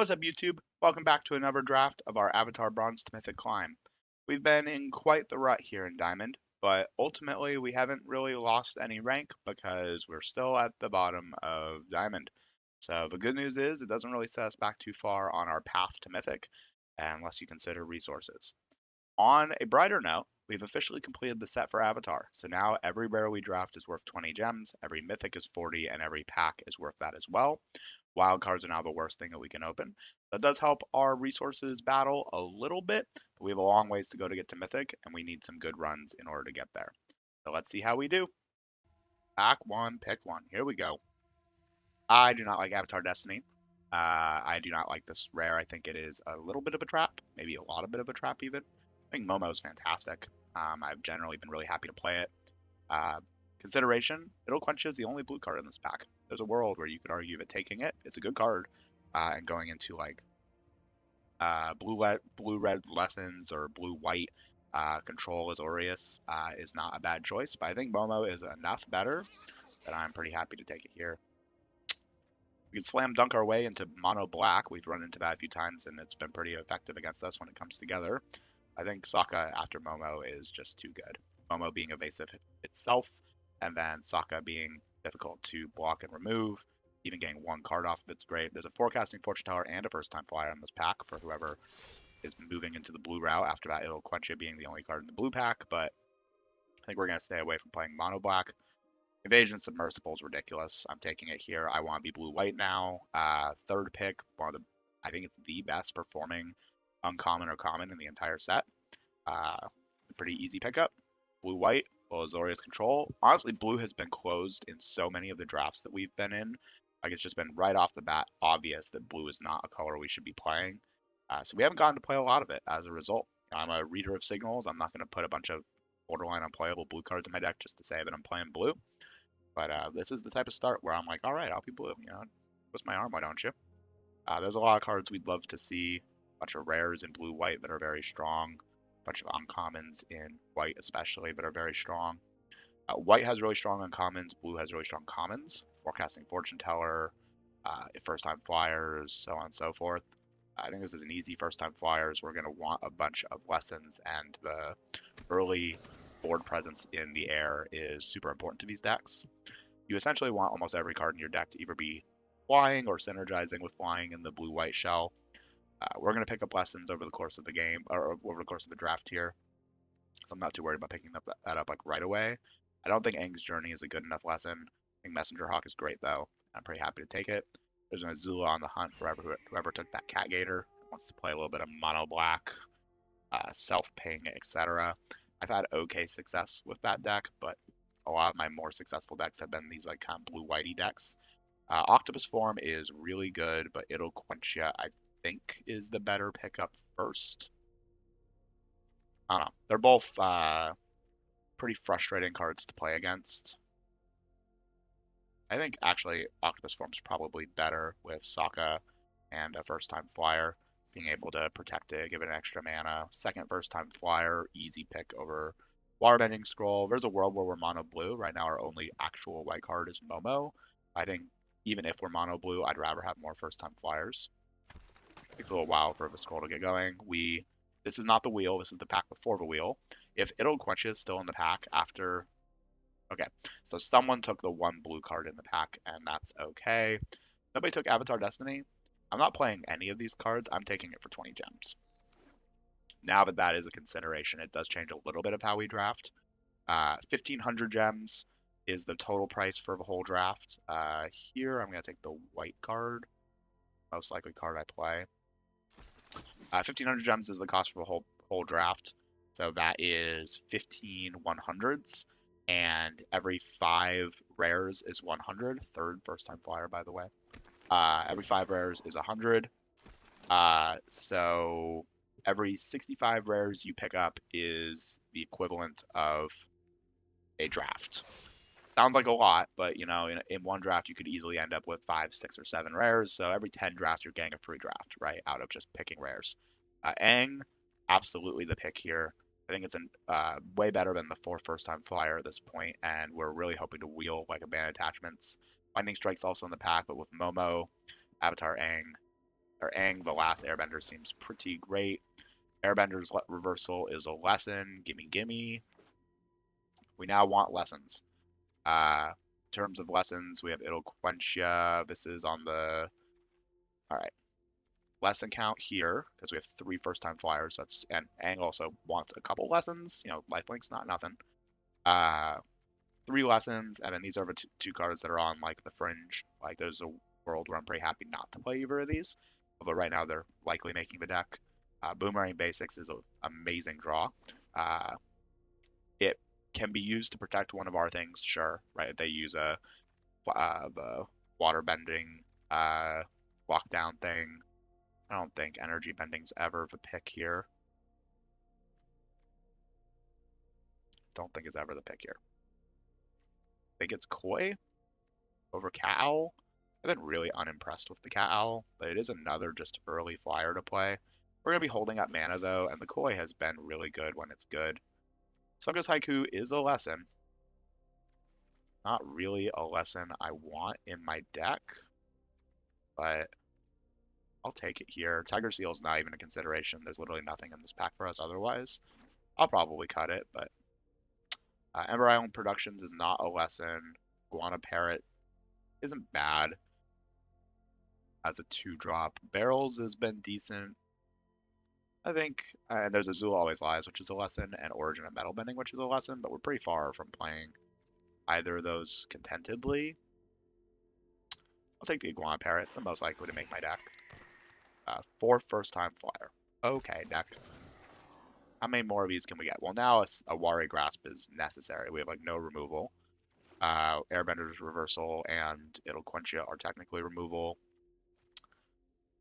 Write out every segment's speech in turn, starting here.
What's up, YouTube? Welcome back to another draft of our Avatar Bronze to Mythic climb. We've been in quite the rut here in Diamond, but ultimately we haven't really lost any rank because we're still at the bottom of Diamond. So the good news is it doesn't really set us back too far on our path to Mythic, unless you consider resources. On a brighter note, we've officially completed the set for Avatar, so now every rare we draft is worth 20 gems, every mythic is 40, and every pack is worth that as well. Wild cards are now the worst thing that we can open. That does help our resources battle a little bit, but we have a long ways to go to get to mythic, and we need some good runs in order to get there. So let's see how we do. Pack one, pick one. Here we go. I do not like Avatar Destiny. I do not like this rare. I think it is a little bit of a trap, maybe a lot of bit of a trap even. I think Momo is fantastic. I've generally been really happy to play it. Consideration, It'll Quench is the only blue card in this pack. There's a world where you could argue that taking it, it's a good card, and going into like blue red lessons or blue white control Azorius is not a bad choice. But I think Momo is enough better that I'm pretty happy to take it here. We can slam dunk our way into mono black. We've run into that a few times, and it's been pretty effective against us when it comes together. I think Sokka after Momo is just too good. Momo being evasive itself, and then Sokka being difficult to block and remove. Even getting one card off of it's great. There's a forecasting fortune teller and a first time flyer in this pack for whoever is moving into the blue route. After that, it'll quench it being the only card in the blue pack, but I think we're going to stay away from playing mono black. Evasion Submersible is ridiculous. I'm taking it here. I want to be blue-white now. Third pick, I think it's the best performing uncommon or common in the entire set. Pretty easy pickup. Blue-white, well, Azorius control. Honestly, blue has been closed in so many of the drafts that we've been in. Like, it's just been right off the bat obvious that blue is not a color we should be playing. So we haven't gotten to play a lot of it as a result. I'm a reader of signals. I'm not going to put a bunch of borderline unplayable blue cards in my deck just to say that I'm playing blue. But this is the type of start where I'm like, all right, I'll be blue. Twist my arm, why don't you? There's a lot of cards we'd love to see. A bunch of rares in blue-white that are very strong. A bunch of uncommons in white especially that are very strong. White has really strong uncommons. Blue has really strong commons. Forecasting Fortune Teller, first-time flyers, so on and so forth. I think this is an easy first-time flyers. We're going to want a bunch of lessons, and the early board presence in the air is super important to these decks. You essentially want almost every card in your deck to either be flying or synergizing with flying in the blue-white shell. We're going to pick up lessons over the course of the game, or over the course of the draft here, so I'm not too worried about picking that up like right away. I don't think Aang's Journey is a good enough lesson. I think Messenger Hawk is great though. I'm pretty happy to take it. There's an Azula on the hunt for whoever took that Cat Gator, wants to play a little bit of mono black, self-ping, etc. I've had okay success with that deck, but a lot of my more successful decks have been these like kind of blue-whitey decks. Octopus Form is really good, but it'll quench ya, I think, is the better pickup first. I don't know. They're both pretty frustrating cards to play against. I think actually Octopus Form's probably better with Sokka and a first-time flyer, being able to protect it, give it an extra mana. Second first-time flyer, easy pick over Waterbending Scroll. There's a world where we're mono blue. Right now our only actual white card is Momo. I think even if we're mono blue, I'd rather have more first-time flyers. It takes a little while for the scroll to get going. This is not the wheel, this is the pack before the wheel. If It'll Quench is still in the pack after... Okay, so someone took the one blue card in the pack, and that's okay. Nobody took Avatar Destiny. I'm not playing any of these cards. I'm taking it for 20 gems. Now that that is a consideration, it does change a little bit of how we draft. 1,500 gems is the total price for the whole draft. Here, I'm going to take the white card, most likely card I play. 1,500 gems is the cost for the whole draft. So that is 15 100s. And every 5 rares is 100. Third first time flyer, by the way. Every 5 rares is 100. So every 65 rares you pick up is the equivalent of a draft. Sounds like a lot, but in one draft you could easily end up with 5, 6, or 7 rares. So every 10 drafts you're getting a free draft, right, out of just picking rares. Aang, absolutely the pick here. I think it's way better than the 4 first-time flyer at this point, and we're really hoping to wheel like a band attachments. Lightning Strike's also in the pack, but with Momo, Avatar Aang, or Aang the Last Airbender seems pretty great. Airbender's reversal is a lesson. Gimme, gimme. We now want lessons. In terms of lessons, we have Italquentia. This is on the... All right. Lesson count here, because we have 3 first-time flyers. And Aang also wants a couple lessons. You know, lifelink's not nothing. 3 lessons, and then these are the 2 cards that are on, like, the fringe. Like, there's a world where I'm pretty happy not to play either of these. Although right now they're likely making the deck. Boomerang Basics is an amazing draw. It can be used to protect one of our things, sure, right? They use the water bending lockdown thing. I don't think energy bending's ever the pick here. Don't think it's ever the pick here. I think it's Koi over Cat Owl. I've been really unimpressed with the Cat Owl, but it is another just early flyer to play. We're going to be holding up mana, though, and the Koi has been really good when it's good. Sunga's Haiku is a lesson. Not really a lesson I want in my deck, but I'll take it here. Tiger Seal's not even a consideration. There's literally nothing in this pack for us otherwise. I'll probably cut it, but Ember Island Productions is not a lesson. Guana Parrot isn't bad as a 2-drop. Barrels has been decent, I think. And there's Azul Always Lies, which is a lesson, and Origin of Metal Bending, which is a lesson, but we're pretty far from playing either of those contentedly. I'll take the Iguana Parrot. It's the most likely to make my deck. 4 first-time flyer. Okay, deck. How many more of these can we get? Well, now a Wari Grasp is necessary. We have, like, no removal. Airbender's Reversal and Italquentia are technically removal.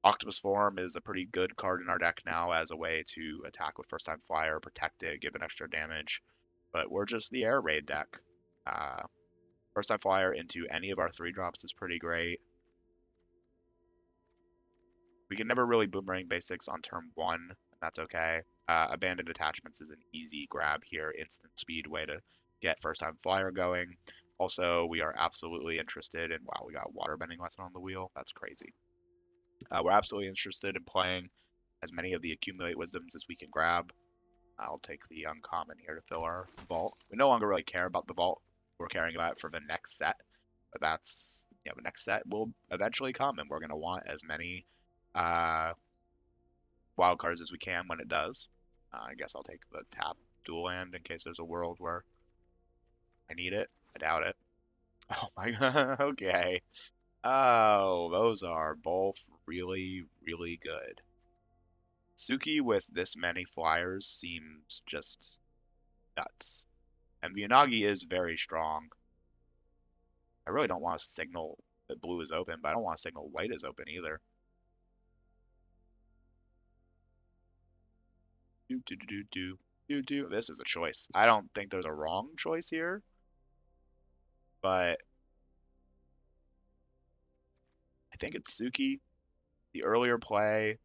Octopus Form is a pretty good card in our deck now as a way to attack with first-time flyer, protect it, give it extra damage. But we're just the air raid deck. First-time flyer into any of our 3-drops is pretty great. We can never really Boomerang Basics on turn 1, and that's okay. Abandoned Attachments is an easy grab here, instant speed way to get first-time flyer going. Also, we are absolutely interested in... Wow, we got a Water Bending lesson on the wheel. That's crazy. We're absolutely interested in playing as many of the Accumulate Wisdoms as we can grab. I'll take the uncommon here to fill our vault. We no longer really care about the vault. We're caring about it for the next set. But that's... You know, the next set will eventually come, and we're going to want as many wild cards as we can when it does. I guess I'll take the tap dual land in case there's a world where I need it. I doubt it. Oh my god, okay. Oh, those are both really, really good. Suki with this many flyers seems just nuts. And Miyagi is very strong. I really don't want to signal that blue is open, but I don't want to signal white is open either. This is a choice. I don't think there's a wrong choice here, but I think it's Suki. The earlier play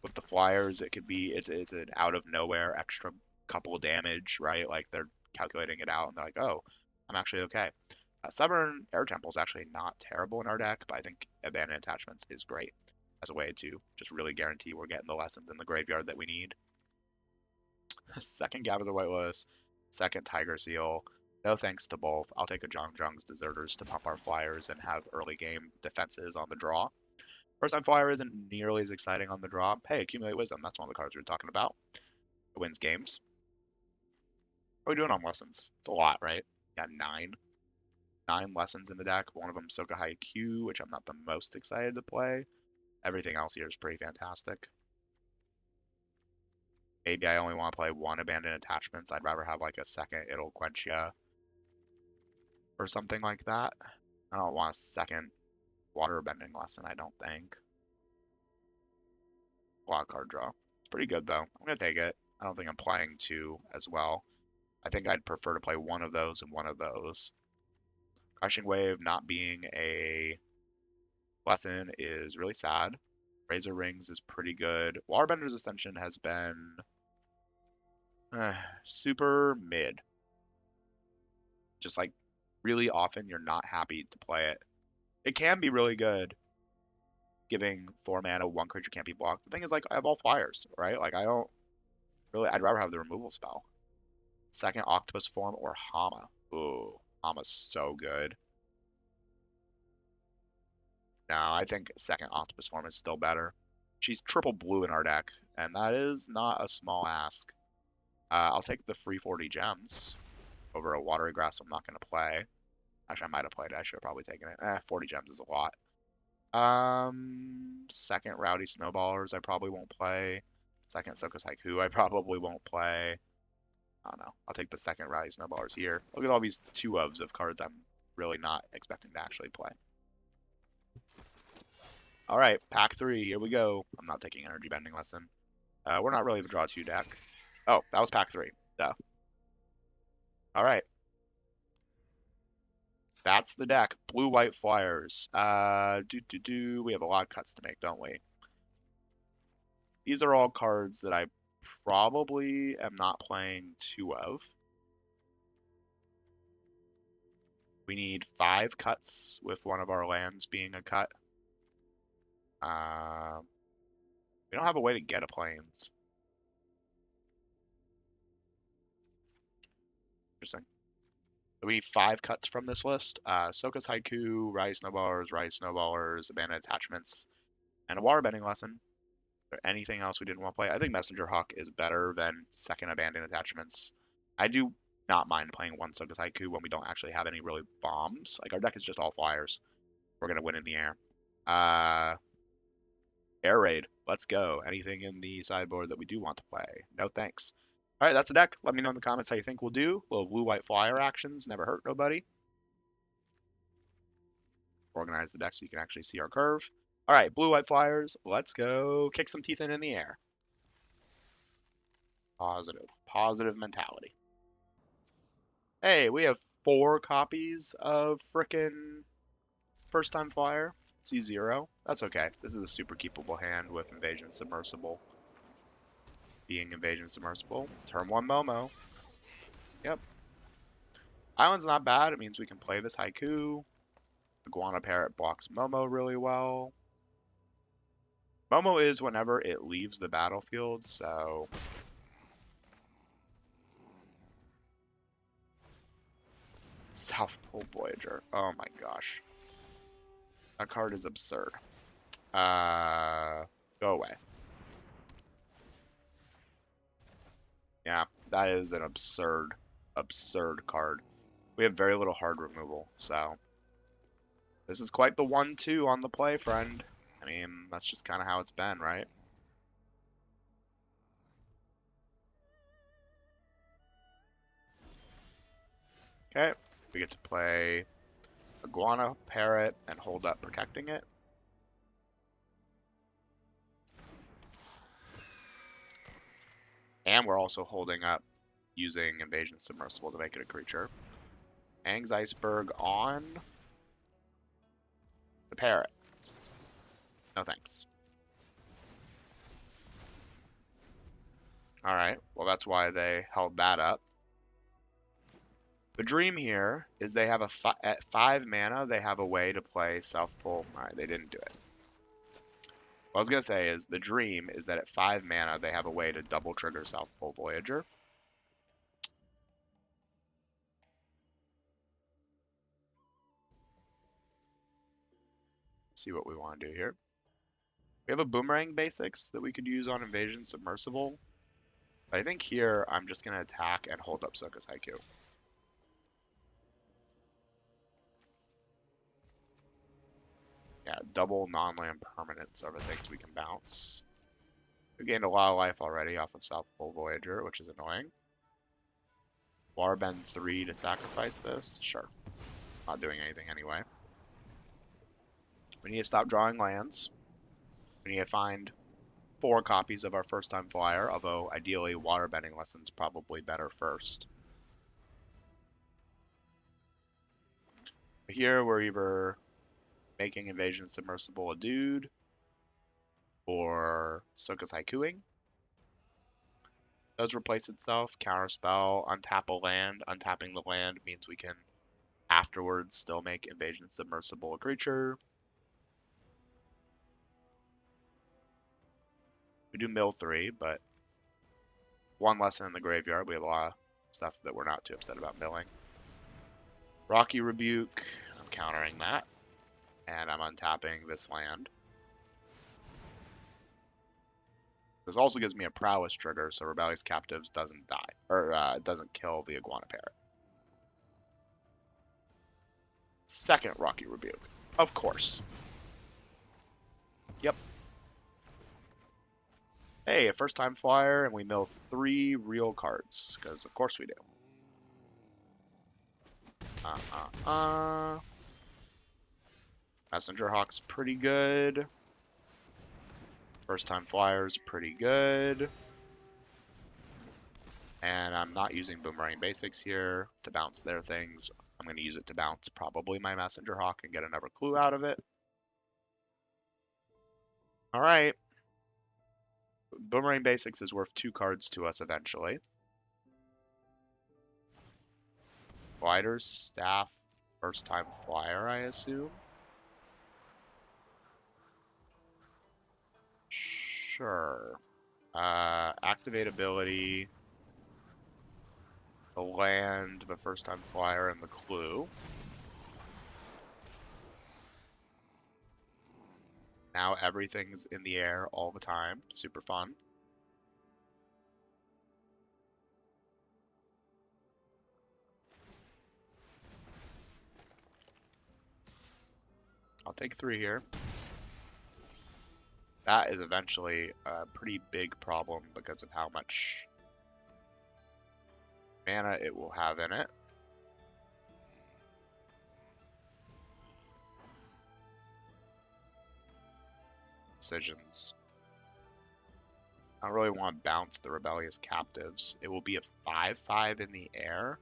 with the flyers, it could be it's an out of nowhere extra couple of damage, right? Like they're calculating it out and they're like, oh, I'm actually okay. Stubborn Air Temple is actually not terrible in our deck, but I think Abandoned Attachments is great as a way to just really guarantee we're getting the lessons in the graveyard that we need. Second Gather the White Lotus, second Tiger Seal. No thanks to both. I'll take a Jung's Deserters to pump our flyers and have early game defenses on the draw. First time flyer isn't nearly as exciting on the draw. Hey, Accumulate Wisdom. That's one of the cards we were talking about. It wins games. What are we doing on lessons? It's a lot, right? Got 9. 9 lessons in the deck. One of them Soka Haiku, which I'm not the most excited to play. Everything else here is pretty fantastic. Maybe I only want to play 1 Abandoned Attachments. I'd rather have like a second Italquentia or something like that. I don't want a second Water Bending lesson, I don't think. Wild card draw. It's pretty good though. I'm gonna take it. I don't think I'm playing 2 as well. I think I'd prefer to play 1 of those and 1 of those. Crushing Wave not being a lesson is really sad. Razor Rings is pretty good. Waterbender's Ascension has been super mid. Just like really often you're not happy to play it. It can be really good, giving 4 mana, 1 creature can't be blocked. The thing is, like, I have all flyers, right? Like, I don't really, I'd rather have the removal spell. Second octopus form or Hama. Ooh, Hama's so good. No, I think second octopus form is still better. She's triple blue in our deck, and that is not a small ask. I'll take the free 40 gems over a watery grass I'm not going to play. Actually, I might have played it. I should have probably taken it. 40 gems is a lot. Second Rowdy Snowballers I probably won't play. Second Soka's Haiku I probably won't play. I don't know. I'll take the second Rowdy Snowballers here. Look at all these 2-ofs of cards I'm really not expecting to actually play. All right, pack 3. Here we go. I'm not taking Energy Bending Lesson. We're not really the draw 2 deck. Oh, that was pack 3. Duh. All right. That's the deck. Blue-white flyers. We have a lot of cuts to make, don't we? These are all cards that I probably am not playing 2 of. We need 5 cuts with one of our lands being a cut. We don't have a way to get a plains. Interesting. So we need 5 cuts from this list. Soka's Haiku, Rise Snowballers, Abandoned Attachments, and a Waterbending Lesson. Is there anything else we didn't want to play? I think Messenger Hawk is better than second Abandoned Attachments. I do not mind playing one Soka's Haiku when we don't actually have any really bombs. Like, our deck is just all flyers. We're going to win in the air. Air Raid. Let's go. Anything in the sideboard that we do want to play? No thanks. All right, that's the deck. Let me know in the comments how you think we'll do. Little blue-white flyer actions. Never hurt nobody. Organize the deck so you can actually see our curve. All right, blue-white flyers. Let's go kick some teeth in the air. Positive. Positive mentality. Hey, we have 4 copies of frickin' first time flyer. C0. That's okay. This is a super keepable hand with Invasion Submersible. Being Invasion Submersible. Turn 1 Momo. Yep. Island's not bad. It means we can play this Haiku. Iguana Parrot blocks Momo really well. Momo is whenever it leaves the battlefield, so... South Pole Voyager. Oh my gosh. That card is absurd. Go away. Yeah, that is an absurd card. We have very little hard removal, so... This is quite the 1-2 on the play, friend. I mean, that's just kind of how it's been, right? Okay, we get to play Iguana, Parrot, and hold up protecting it. And we're also holding up using Invasion Submersible to make it a creature. Aang's Iceberg on the Parrot. No thanks. Alright, well that's why they held that up. The dream here is they have at 5 mana, they have a way to play South Pole. Alright, they didn't do it. What I was going to say is the dream is that at 5 mana, they have a way to double trigger South Pole Voyager. See what we want to do here. We have a Boomerang Basics that we could use on Invasion Submersible. But I think here, I'm just going to attack and hold up Soka's Haiku. Yeah, double non-land permanents are the things we can bounce. We gained a lot of life already off of South Pole Voyager, which is annoying. Warbend 3 to sacrifice this? Sure. Not doing anything anyway. We need to stop drawing lands. We need to find 4 copies of our first time flyer, although ideally Waterbending Lesson's probably better first. Here we're either making Invasion Submersible a dude, or Soka's Haikuing. Does replace itself, counterspell, untap a land. Untapping the land means we can afterwards still make Invasion Submersible a creature. We do mill 3, but one lesson in the graveyard. We have a lot of stuff that we're not too upset about milling. Rocky Rebuke. I'm countering that. And I'm untapping this land. This also gives me a prowess trigger, so Rebellious Captives doesn't die. Or doesn't kill the Iguana Parrot. Second Rocky Rebuke. Of course. Yep. Hey, a first time flyer, and we mill 3 real cards, because of course we do. Messenger Hawk's pretty good. First time flyer's pretty good. And I'm not using Boomerang Basics here to bounce their things. I'm going to use it to bounce probably my Messenger Hawk and get another clue out of it. Alright. Boomerang Basics is worth 2 cards to us eventually. Glider's Staff, first time flyer, I assume. Sure. Activate ability. The land, the first time flyer, and the clue. Now everything's in the air all the time. Super fun. I'll take 3 here. That is eventually a pretty big problem because of how much mana it will have in it. Decisions. I don't really want to bounce the Rebellious Captives. It will be a 5/5 in the air.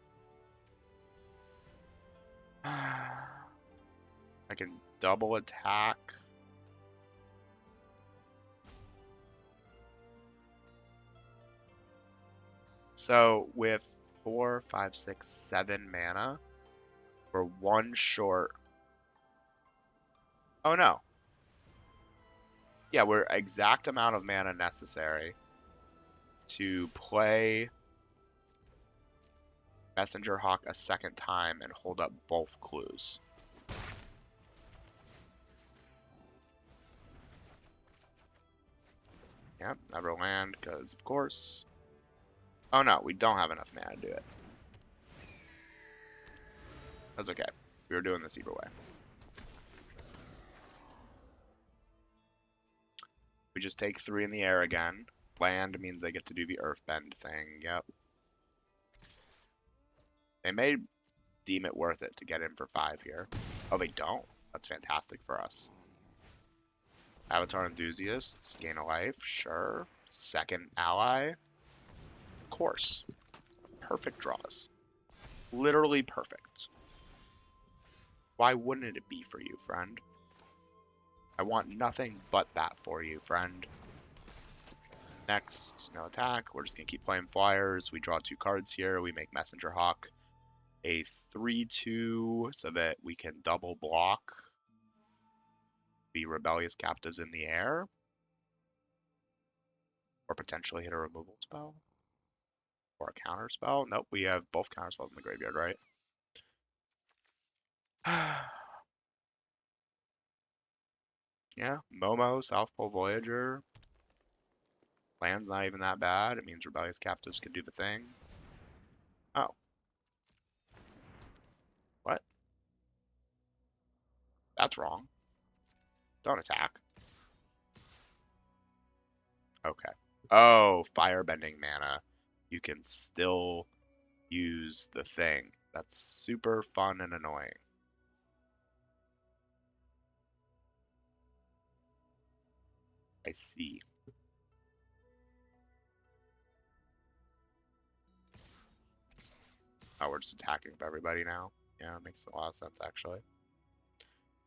I can double attack. So with 4, 5, 6, 7 mana, we're 1 short. Oh no. Yeah, we're exact amount of mana necessary to play Messenger Hawk a second time and hold up both clues. Yep, never land, because of course. Oh no, we don't have enough mana to do it. That's okay. We were doing this either way. We just take 3 in the air again. Land means they get to do the Earthbend thing. Yep. They may deem it worth it to get in for 5 here. Oh, they don't. That's fantastic for us. Avatar Enthusiasts, gain a life, sure. Second ally, of course. Perfect draws. Literally perfect. Why wouldn't it be for you, friend? I want nothing but that for you, friend. Next, no attack. We're just going to keep playing flyers. We draw 2 cards here. We make Messenger Hawk a 3/2 so that we can double block the Rebellious Captives in the air. Or potentially hit a removal spell. Or a counter spell. Nope, we have both counter spells in the graveyard, right? Yeah, Momo, South Pole Voyager. Land's not even that bad. It means Rebellious Captives can do the thing. Oh. What? That's wrong. Don't attack. Okay. Oh, firebending mana. You can still use the thing. That's super fun and annoying. I see. Oh, we're just attacking with everybody now. Yeah, it makes a lot of sense, actually.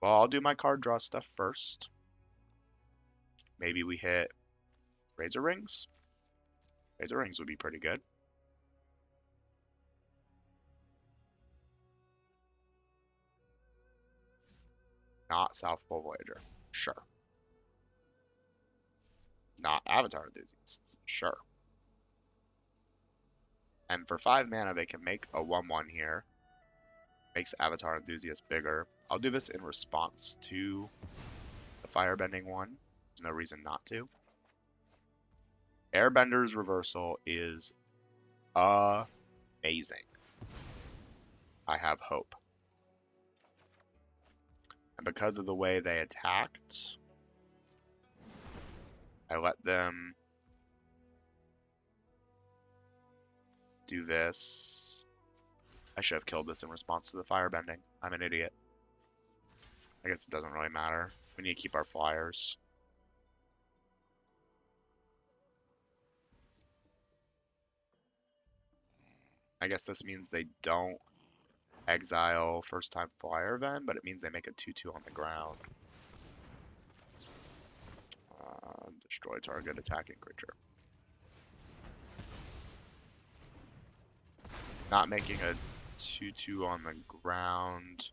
Well, I'll do my card draw stuff first. Maybe we hit Razor Rings? Razor Rings would be pretty good. Not South Pole Voyager. Sure. not Avatar Enthusiast. Sure. And for 5 mana, they can make a 1/1 here. Makes Avatar Enthusiast bigger. I'll do this in response to the Firebending one. There's no reason not to. Airbender's reversal is amazing. I have hope. And because of the way they attacked, I let them do this. I should have killed this in response to the Firebending. I'm an idiot. I guess it doesn't really matter. We need to keep our flyers. I guess this means they don't exile first time flyer then, but it means they make a 2/2 on the ground. Destroy target attacking creature. Not making a 2/2 on the ground.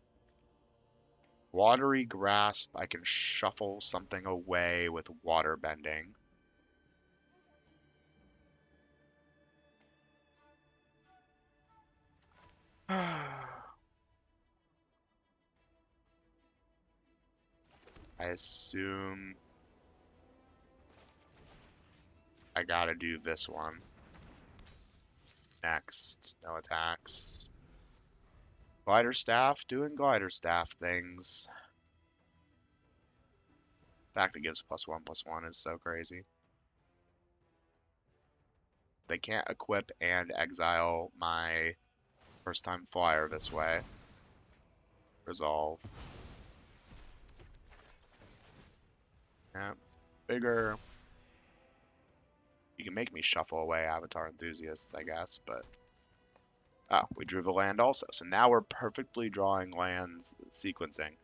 Watery Grasp, I can shuffle something away with water bending. I assume I gotta do this one. Next, no attacks. Glider Staff, doing Glider Staff things. The fact it gives +1/+1 is so crazy. They can't equip and exile my first time flyer this way. Resolve. Yeah, bigger. You can make me shuffle away Avatar Enthusiasts, I guess, but... Oh, we drew the land also. So now we're perfectly drawing lands sequencing.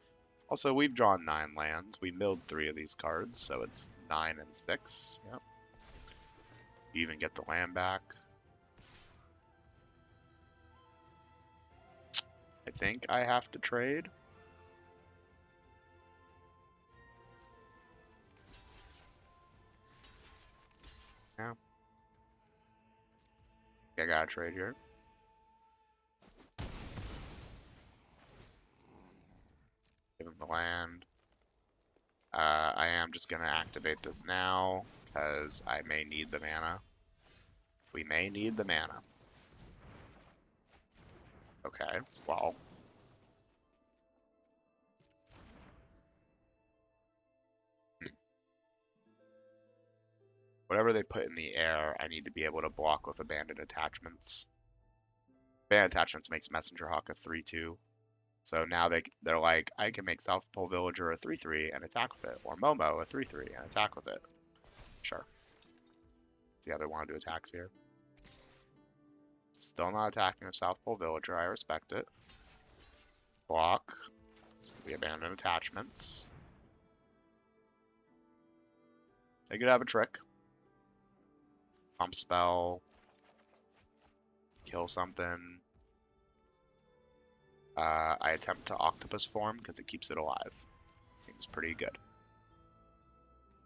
Also, we've drawn 9 lands. We milled 3 of these cards, so it's 9 and 6. Yep. You even get the land back. I think I have to trade. Yeah. I gotta trade here. Give him the land. I am just gonna activate this now, because I may need the mana. We may need the mana. Okay, well. Whatever they put in the air, I need to be able to block with Abandoned Attachments. Abandoned Attachments makes Messenger Hawk a 3/2. So now they're like, I can make South Pole Villager a 3/3 and attack with it, or Momo a 3/3 and attack with it. Sure. See how they want to do attacks here. Still not attacking a South Pole Villager, I respect it. Block. We abandon attachments. They could have a trick. Pump spell. Kill something. I attempt to Octopus form because it keeps it alive. Seems pretty good.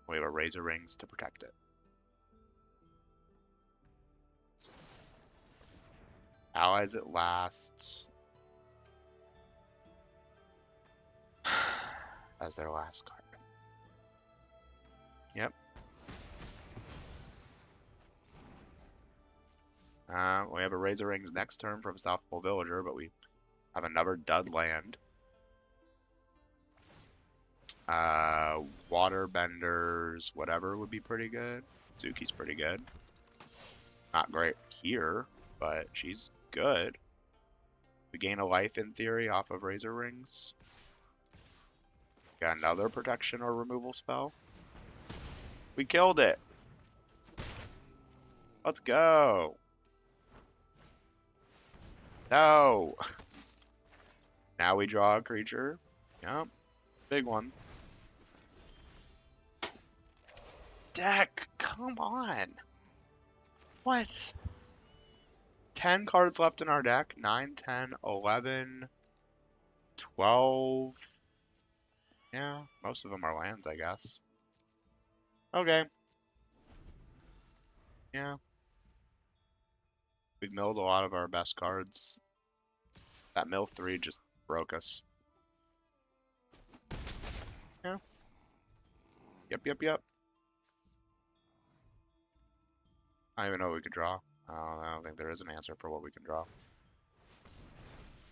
We have a Razor Rings to protect it. Allies at last. As their last card. Yep. We have a Razor Rings next turn from South Pole Villager, but we have another dud land. Waterbenders, whatever would be pretty good. Zuki's pretty good. Not great here, but she's good. We gain a life in theory off of Razor Rings. Got another protection or removal spell. We killed it. Let's go. No. Now we draw a creature. Yep. Big one. Deck, come on. What? 10 cards left in our deck. 9, 10, 11, 12. Yeah, most of them are lands, I guess. Okay. Yeah. We've milled a lot of our best cards. That mill 3 just broke us. Yeah. Yep. I don't even know what we could draw. I don't think there is an answer for what we can draw.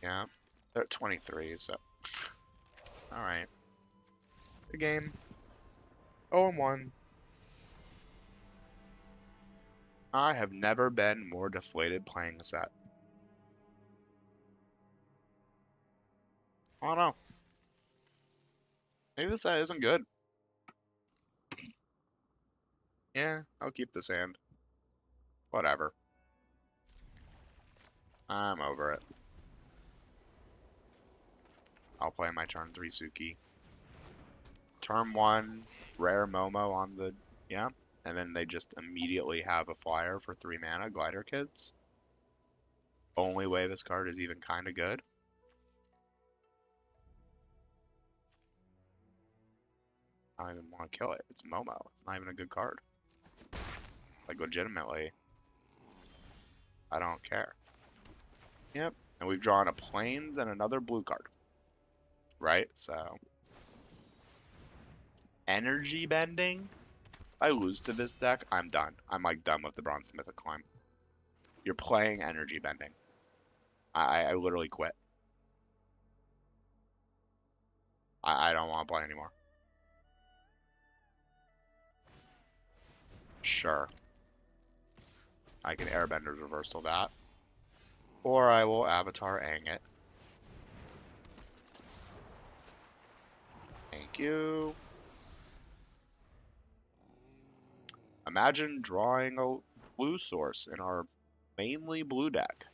Yeah. They're at 23, so. Alright. Good game. 0-1. I have never been more deflated playing a set. I don't know. Maybe this set isn't good. Yeah, I'll keep this hand. Whatever. I'm over it. I'll play my turn 3 Suki. Turn 1, rare Momo on the... Yeah. And then they just immediately have a flyer for 3 mana, Glider Kids. Only way this card is even kind of good. I don't even want to kill it. It's Momo. It's not even a good card. Like, legitimately. I don't care. Yep. And we've drawn a Plains and another blue card. Right? So... Energy Bending? If I lose to this deck, I'm done. I'm, like, done with the Bronze Mythic Climb. You're playing Energy Bending. I literally quit. I don't want to play anymore. Sure. I can Airbender's Reversal that. Or I will Avatar Aang it. Thank you. Imagine drawing a blue source in our mainly blue deck.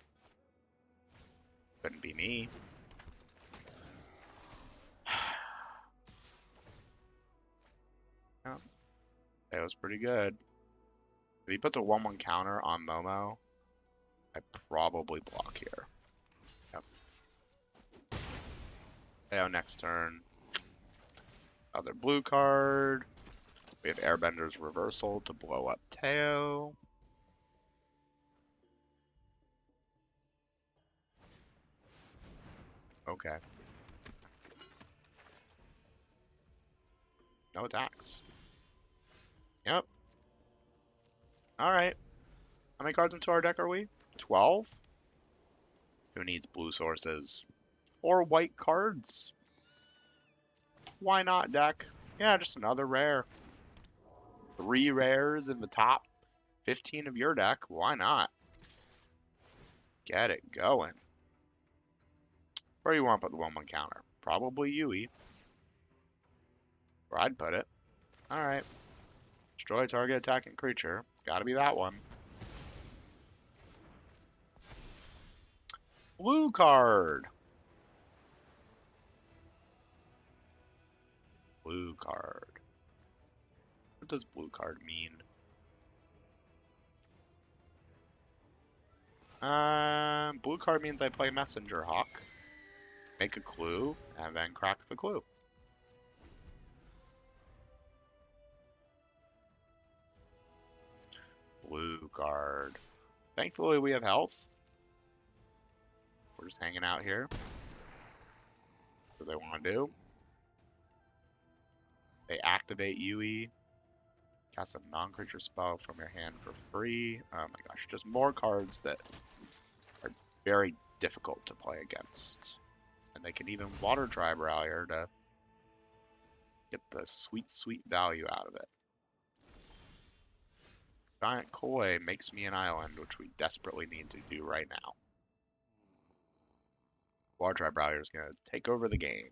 Couldn't be me. Yeah, that was pretty good. If he puts a 1/1 counter on Momo, I probably block here. Yep. Teo next turn. Other blue card. We have Airbender's Reversal to blow up Teo. Okay. No attacks. Yep. Alright. How many cards into our deck are we? 12? Who needs blue sources? Or white cards? Why not, deck? Yeah, just another rare. 3 rares in the top 15 of your deck. Why not? Get it going. Where do you want to put the 1/1 counter? Probably Yui. Where I'd put it. Alright. Destroy target attacking creature. Gotta be that one. Blue card. Blue card. What does blue card mean? Blue card means I play Messenger Hawk, make a clue, and then crack the clue. Blue card. Thankfully we have health. We're just hanging out here. What they want to do. They activate Yui. Cast a non-creature spell from your hand for free. Oh my gosh, just more cards that are very difficult to play against. And they can even Water Tribe Rallier to get the sweet, sweet value out of it. Giant Koi makes me an island, which we desperately need to do right now. Water Tribe Rallier is going to take over the game.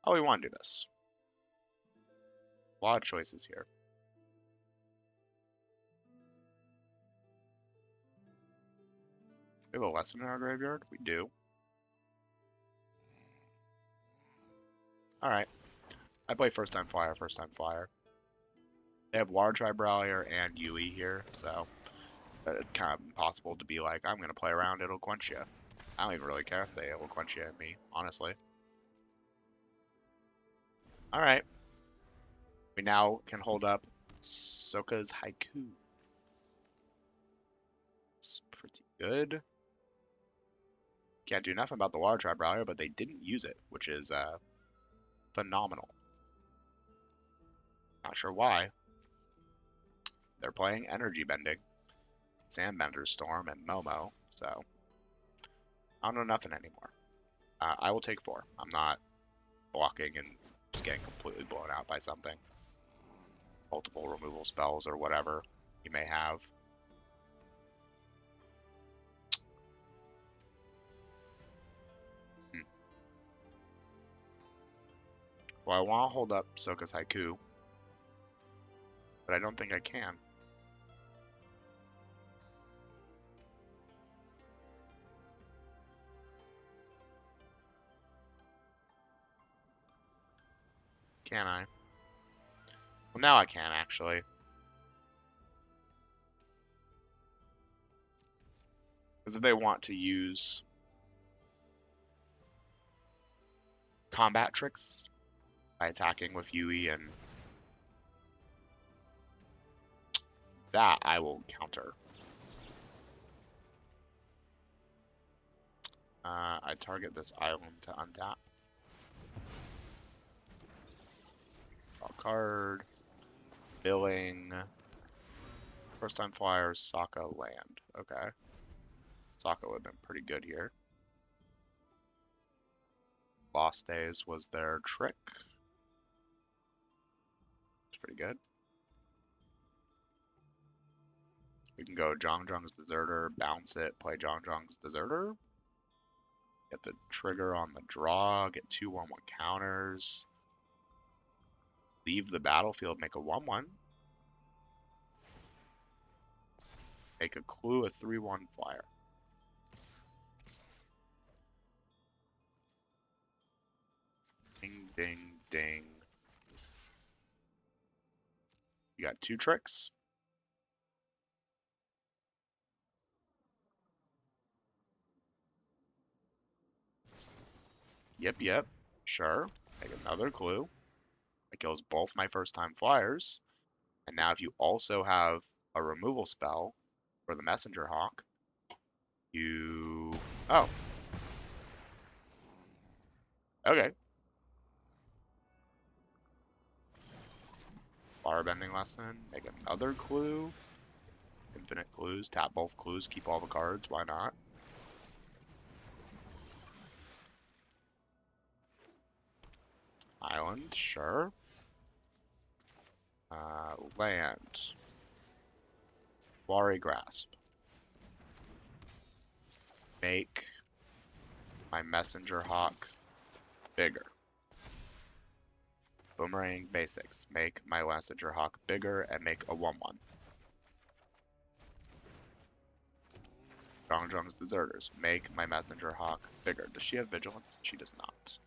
Oh, we want to do this. A lot of choices here. We have a lesson in our graveyard? We do. Alright. I play first time flyer. They have Water Tribe Rallier and Yui here, so it's kind of impossible to be like, I'm going to play around, it'll quench you. I don't even really care if they Eloquentia me, honestly. Alright. We now can hold up Soka's Haiku. It's pretty good. Can't do nothing about the Water Tribe Rally, but they didn't use it, which is phenomenal. Not sure why. They're playing Energy Bending, Sandbender Storm, and Momo, so I don't know nothing anymore. I will take 4. I'm not blocking and just getting completely blown out by something. Multiple removal spells or whatever you may have. Well, I want to hold up Soka's Haiku, but I don't think I can. Can I? Well, now I can, actually. Because if they want to use combat tricks by attacking with Yui, and that I will counter. I target this island to untap. Draw a card. Billing. First time flyers, Sokka land. Okay. Sokka would have been pretty good here. Lost Days was their trick. It's pretty good. We can go Zhang's Deserter, bounce it, play Zhang's Deserter. Get the trigger on the draw, get 2 1/1 counters. Leave the battlefield, make a 1/1. Make a clue, a 3/1 flyer. Ding, ding, ding. You got 2 tricks. Yep. Sure. Make another clue. That kills both my first time flyers. And now if you also have a removal spell for the Messenger Hawk, you... Oh. Okay. Bar bending lesson. Make another clue. Infinite clues. Tap both clues. Keep all the cards. Why not? Island. Sure. Land. Wari Grasp. Make my Messenger Hawk bigger. Boomerang basics. Make my Messenger Hawk bigger and make a 1/1. Zhang's Deserters. Make my Messenger Hawk bigger. Does she have Vigilance? She does not.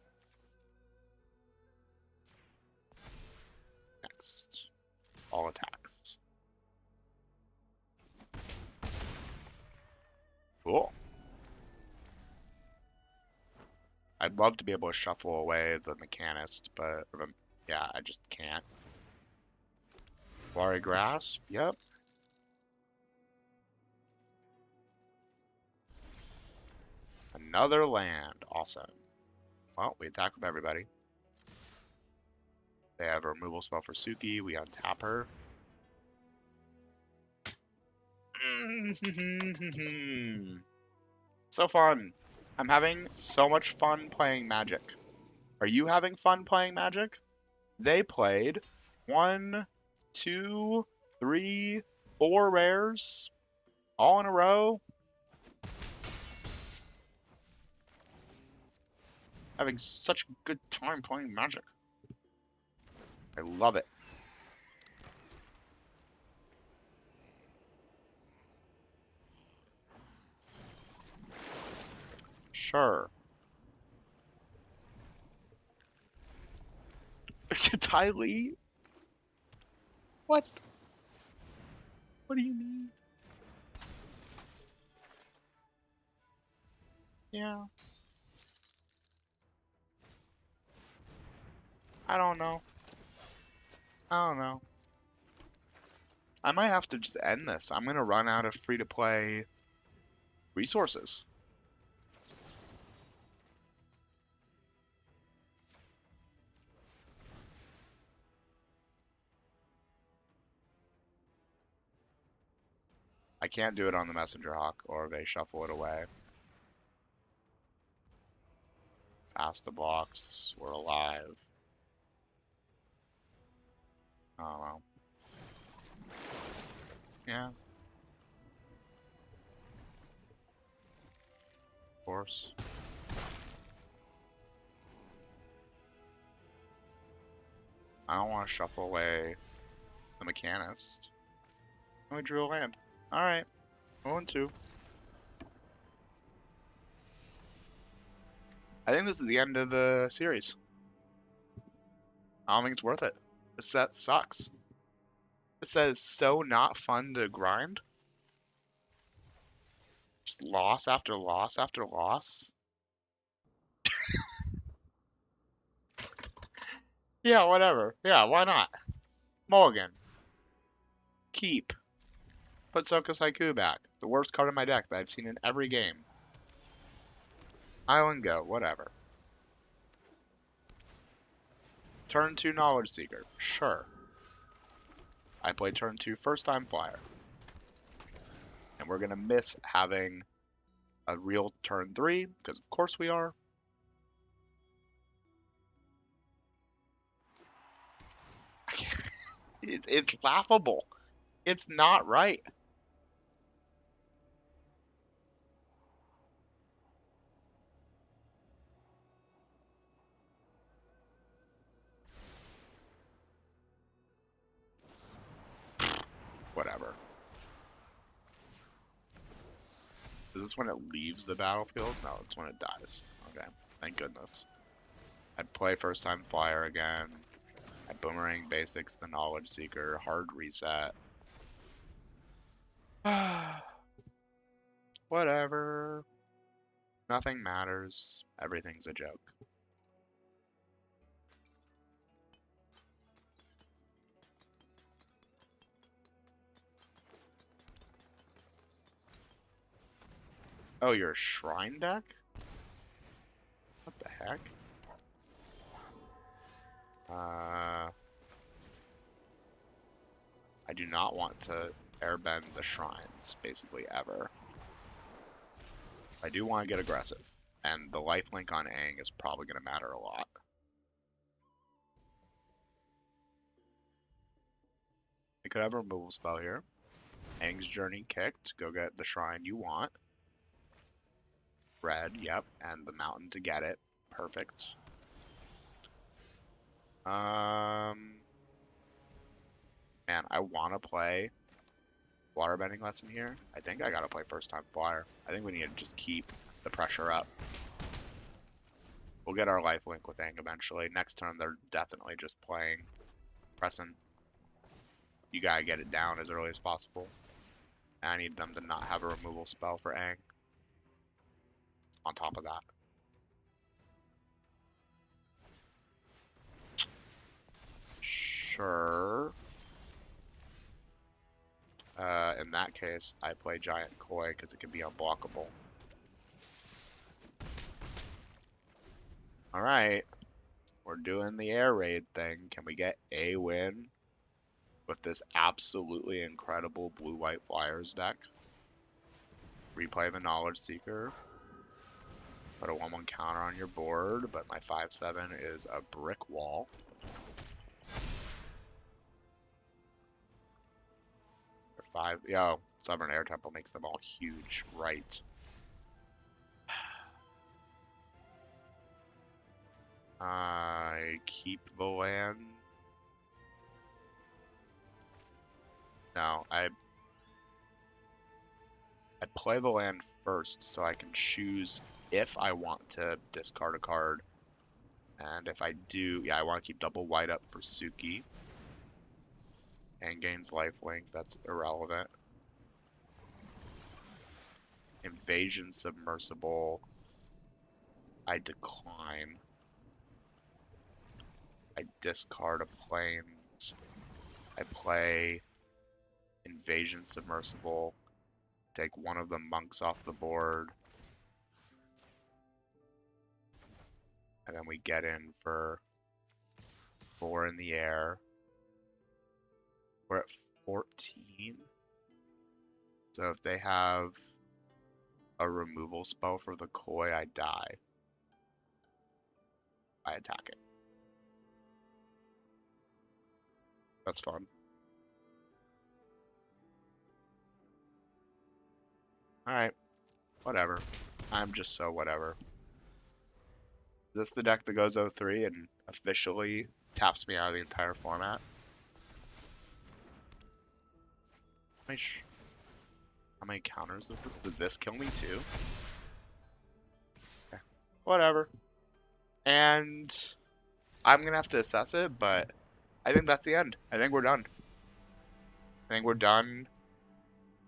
Next. All attacks. Cool. I'd love to be able to shuffle away the Mechanist, but yeah, I just can't. Wari Grasp, yep. Another land, awesome. Well, we attack with everybody. They have a removal spell for Suki, we untap her. So fun. I'm having so much fun playing Magic. Are you having fun playing Magic? They played 1, 2, 3, 4 rares all in a row. Having such a good time playing Magic. I love it. Sure. Ty Lee? What? What do you mean? Yeah. I don't know. I don't know. I might have to just end this. I'm gonna run out of free-to-play resources. I can't do it on the Messenger Hawk, or they shuffle it away. Past the blocks. We're alive. Oh well. Yeah. Of course. I don't want to shuffle away the Mechanist. Oh, we drew a land. Alright. 0-2. I think this is the end of the series. I don't think it's worth it. This set sucks. It says so not fun to grind. Just loss after loss after loss. Yeah, whatever. Yeah, why not? Mulligan. Keep. Put Soka's Haiku back. The worst card in my deck that I've seen in every game. Island Go. Whatever. Turn 2 Knowledge Seeker. Sure. I play turn 2 First Time Flyer. And we're going to miss having a real turn 3, because of course we are. It's laughable. It's not right. Whatever. Is this when it leaves the battlefield? No, it's when it dies. Okay, thank goodness. I play First Time Flyer again. I Boomerang Basics, the Knowledge Seeker, Hard Reset. Whatever. Nothing matters. Everything's a joke. Oh, you're a Shrine deck? What the heck? I do not want to airbend the shrines, basically, ever. I do want to get aggressive, and the lifelink on Aang is probably going to matter a lot. I could have a removal spell here. Aang's Journey kicked. Go get the shrine you want. Red, yep, and the mountain to get it. Perfect. Man, I want to play waterbending lesson here. I think I gotta play First Time Flyer. I think we need to just keep the pressure up. We'll get our lifelink with Aang eventually. Next turn, they're definitely just playing Crescent. You gotta get it down as early as possible. And I need them to not have a removal spell for Aang. On top of that. Sure. In that case, I play Giant Koi because it can be unblockable. Alright. We're doing the air raid thing. Can we get a win with this absolutely incredible blue-white Flyers deck? Replay the Knowledge Seeker. Put a 1/1 counter on your board, but my 5/7 is a brick wall. For 5, yo, Sovereign Air Temple makes them all huge, right? I keep the land. No, I play the land first so I can choose if I want to discard a card. And if I do, yeah, I want to keep double white up for Suki. And gains lifelink, that's irrelevant. Invasion Submersible I decline. I discard a planes. I play Invasion Submersible. Take one of the monks off the board. And then we get in for 4 in the air. We're at 14. So if they have a removal spell for the Koi, I die. I attack it. That's fun. Alright, whatever. I'm just so whatever. Is this the deck that goes 0-3 and officially taps me out of the entire format? How many counters is this? Does this kill me too? Okay. Whatever. And I'm gonna have to assess it, but I think that's the end. I think we're done. I think we're done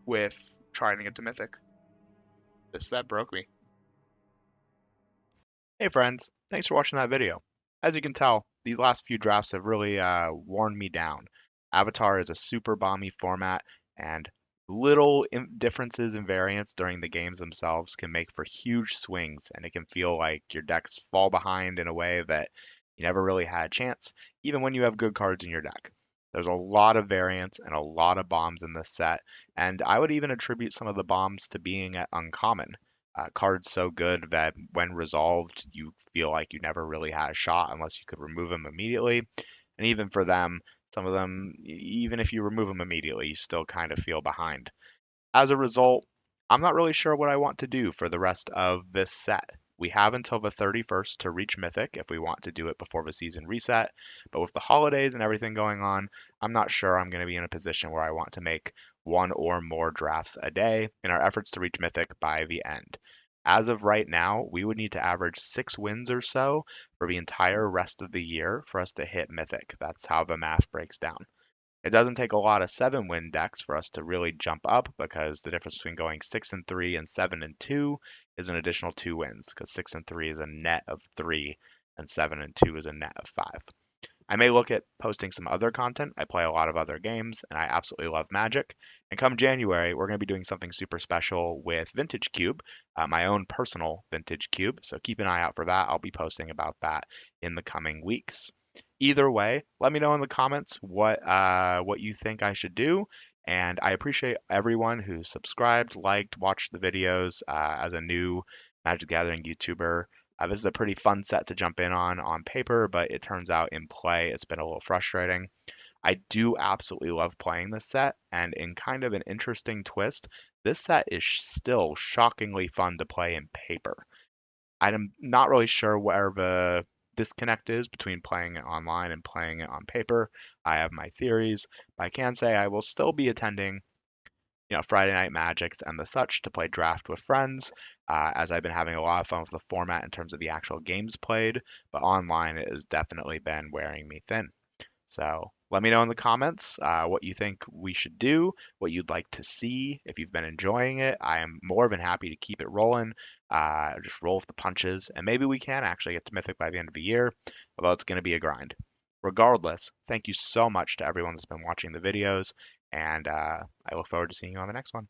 with trying to get to Mythic. This set broke me. Hey friends, thanks for watching that video. As you can tell, these last few drafts have really worn me down. Avatar is a super bomby format, and little differences in variance during the games themselves can make for huge swings, and it can feel like your decks fall behind in a way that you never really had a chance, even when you have good cards in your deck. There's a lot of variance and a lot of bombs in this set, and I would even attribute some of the bombs to being uncommon. Cards so good that when resolved, you feel like you never really had a shot unless you could remove them immediately. And even for them, some of them, even if you remove them immediately, you still kind of feel behind. As a result, I'm not really sure what I want to do for the rest of this set. We have until the 31st to reach Mythic if we want to do it before the season reset, but with the holidays and everything going on, I'm not sure I'm going to be in a position where I want to make one or more drafts a day in our efforts to reach Mythic by the end. As of right now, we would need to average 6 wins or so for the entire rest of the year for us to hit Mythic. That's how the math breaks down. It doesn't take a lot of 7-win decks for us to really jump up because the difference between going 6-3 and 7-2 is an additional 2 wins because 6-3 is a net of 3 and 7-2 is a net of 5. I may look at posting some other content. I play a lot of other games and I absolutely love Magic. And come January, we're going to be doing something super special with Vintage Cube, my own personal Vintage Cube. So keep an eye out for that. I'll be posting about that in the coming weeks. Either way, let me know in the comments what you think I should do. And I appreciate everyone who subscribed, liked, watched the videos as a new Magic the Gathering YouTuber. This is a pretty fun set to jump in on paper, but it turns out in play it's been a little frustrating. I do absolutely love playing this set, and in kind of an interesting twist, this set is still shockingly fun to play in paper. I'm not really sure where the disconnect is between playing it online and playing it on paper. I have my theories, but I can say I will still be attending Friday Night Magics and the such to play draft with friends, as I've been having a lot of fun with the format in terms of the actual games played, but online it has definitely been wearing me thin. So let me know in the comments what you think we should do, what you'd like to see. If you've been enjoying it, I am more than happy to keep it rolling. Just roll with the punches, and maybe we can actually get to Mythic by the end of the year, although it's going to be a grind. Regardless, thank you so much to everyone that's been watching the videos, and I look forward to seeing you on the next one.